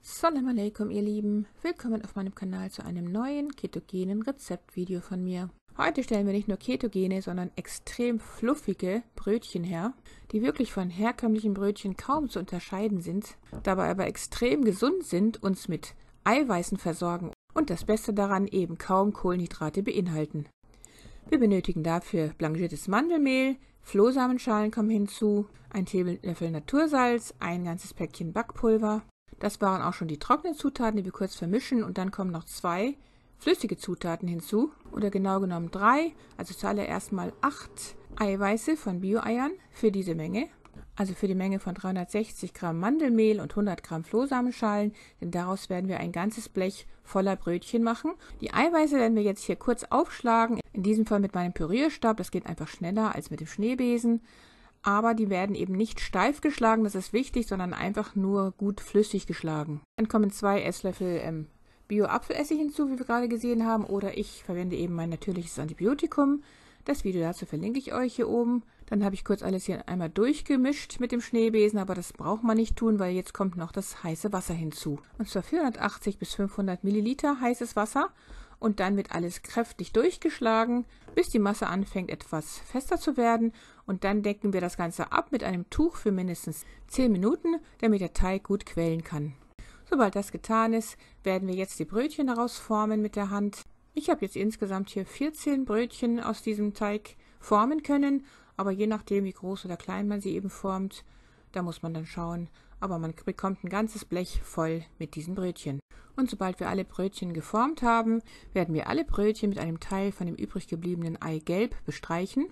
Salam alaikum, ihr Lieben. Willkommen auf meinem Kanal zu einem neuen ketogenen Rezeptvideo von mir. Heute stellen wir nicht nur ketogene, sondern extrem fluffige Brötchen her, die wirklich von herkömmlichen Brötchen kaum zu unterscheiden sind, dabei aber extrem gesund sind, uns mit Eiweißen versorgen und das Beste daran eben kaum Kohlenhydrate beinhalten. Wir benötigen dafür blanchiertes Mandelmehl, Flohsamenschalen kommen hinzu, ein Teelöffel Natursalz, ein ganzes Päckchen Backpulver. Das waren auch schon die trockenen Zutaten, die wir kurz vermischen, und dann kommen noch 2 flüssige Zutaten hinzu, oder genau genommen 3, also zuallererst mal 8 Eiweiße von Bio-Eiern für diese Menge, also für die Menge von 360 Gramm Mandelmehl und 100 Gramm Flohsamenschalen, denn daraus werden wir ein ganzes Blech voller Brötchen machen. Die Eiweiße werden wir jetzt hier kurz aufschlagen, in diesem Fall mit meinem Pürierstab, das geht einfach schneller als mit dem Schneebesen. Aber die werden eben nicht steif geschlagen, das ist wichtig, sondern einfach nur gut flüssig geschlagen. Dann kommen 2 Esslöffel Bio-Apfelessig hinzu, wie wir gerade gesehen haben, oder ich verwende eben mein natürliches Antibiotikum. Das Video dazu verlinke ich euch hier oben. Dann habe ich kurz alles hier einmal durchgemischt mit dem Schneebesen, aber das braucht man nicht tun, weil jetzt kommt noch das heiße Wasser hinzu. Und zwar 480 bis 500 Milliliter heißes Wasser. Und dann wird alles kräftig durchgeschlagen, bis die Masse anfängt etwas fester zu werden, und dann decken wir das Ganze ab mit einem Tuch für mindestens 10 Minuten, damit der Teig gut quellen kann. Sobald das getan ist, werden wir jetzt die Brötchen daraus formen mit der Hand. Ich habe jetzt insgesamt hier 14 Brötchen aus diesem Teig formen können, aber je nachdem, wie groß oder klein man sie eben formt, da muss man dann schauen. Aber man bekommt ein ganzes Blech voll mit diesen Brötchen. Und sobald wir alle Brötchen geformt haben, werden wir alle Brötchen mit einem Teil von dem übrig gebliebenen Eigelb bestreichen,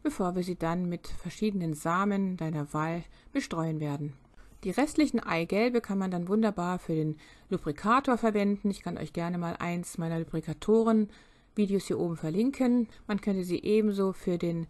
bevor wir sie dann mit verschiedenen Samen deiner Wahl bestreuen werden. Die restlichen Eigelbe kann man dann wunderbar für den Lubrikator verwenden. Ich kann euch gerne mal eins meiner Lubrikatoren-Videos hier oben verlinken. Man könnte sie ebenso für den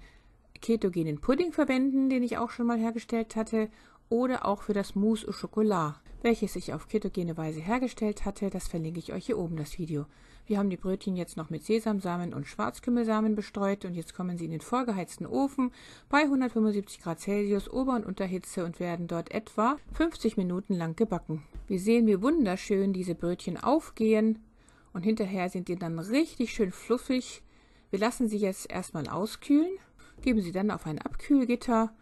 ketogenen Pudding verwenden, den ich auch schon mal hergestellt hatte, oder auch für das Mousse au Chocolat, welches ich auf ketogene Weise hergestellt hatte. Das verlinke ich euch hier oben, das Video. Wir haben die Brötchen jetzt noch mit Sesamsamen und Schwarzkümmelsamen bestreut, und jetzt kommen sie in den vorgeheizten Ofen bei 175 Grad Celsius Ober- und Unterhitze und werden dort etwa 50 Minuten lang gebacken. Wir sehen, wie wunderschön diese Brötchen aufgehen, und hinterher sind die dann richtig schön fluffig. Wir lassen sie jetzt erstmal auskühlen, geben sie dann auf ein Abkühlgitter,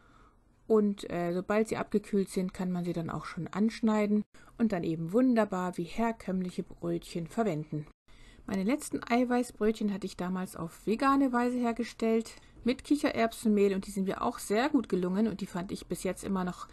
und sobald sie abgekühlt sind, kann man sie dann auch schon anschneiden und dann eben wunderbar wie herkömmliche Brötchen verwenden. Meine letzten Eiweißbrötchen hatte ich damals auf vegane Weise hergestellt, mit Kichererbsenmehl, und die sind mir auch sehr gut gelungen, und die fand ich bis jetzt immer noch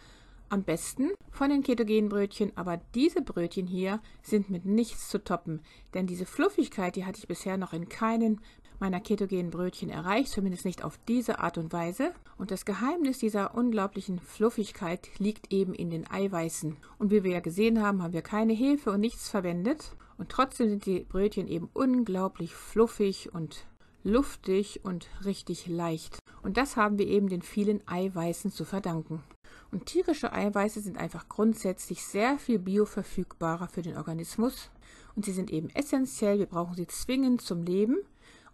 am besten von den ketogenen Brötchen. Aber diese Brötchen hier sind mit nichts zu toppen, denn diese Fluffigkeit, die hatte ich bisher noch in keinen meiner ketogenen Brötchen erreicht, zumindest nicht auf diese Art und Weise. Und das Geheimnis dieser unglaublichen Fluffigkeit liegt eben in den Eiweißen. Und wie wir ja gesehen haben, haben wir keine Hefe und nichts verwendet. Und trotzdem sind die Brötchen eben unglaublich fluffig und luftig und richtig leicht. Und das haben wir eben den vielen Eiweißen zu verdanken. Und tierische Eiweiße sind einfach grundsätzlich sehr viel bioverfügbarer für den Organismus. Und sie sind eben essentiell, wir brauchen sie zwingend zum Leben.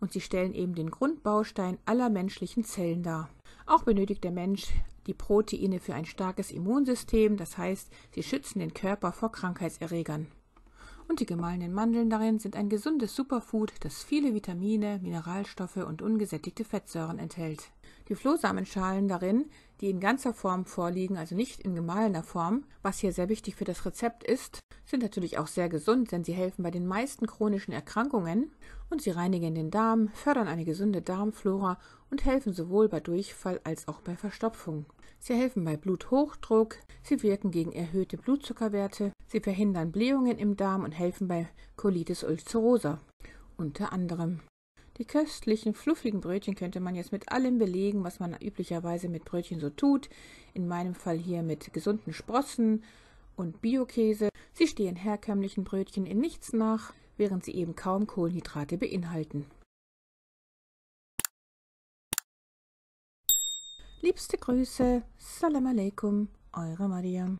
Und sie stellen eben den Grundbaustein aller menschlichen Zellen dar. Auch benötigt der Mensch die Proteine für ein starkes Immunsystem, das heißt, sie schützen den Körper vor Krankheitserregern. Und die gemahlenen Mandeln darin sind ein gesundes Superfood, das viele Vitamine, Mineralstoffe und ungesättigte Fettsäuren enthält. Die Flohsamenschalen darin, die in ganzer Form vorliegen, also nicht in gemahlener Form, was hier sehr wichtig für das Rezept ist, sind natürlich auch sehr gesund, denn sie helfen bei den meisten chronischen Erkrankungen, und sie reinigen den Darm, fördern eine gesunde Darmflora und helfen sowohl bei Durchfall als auch bei Verstopfung. Sie helfen bei Bluthochdruck, sie wirken gegen erhöhte Blutzuckerwerte, sie verhindern Blähungen im Darm und helfen bei Colitis ulcerosa, unter anderem. Die köstlichen, fluffigen Brötchen könnte man jetzt mit allem belegen, was man üblicherweise mit Brötchen so tut. In meinem Fall hier mit gesunden Sprossen und Biokäse. Sie stehen herkömmlichen Brötchen in nichts nach, während sie eben kaum Kohlenhydrate beinhalten. Liebste Grüße, Salam alaikum, eure Mariam.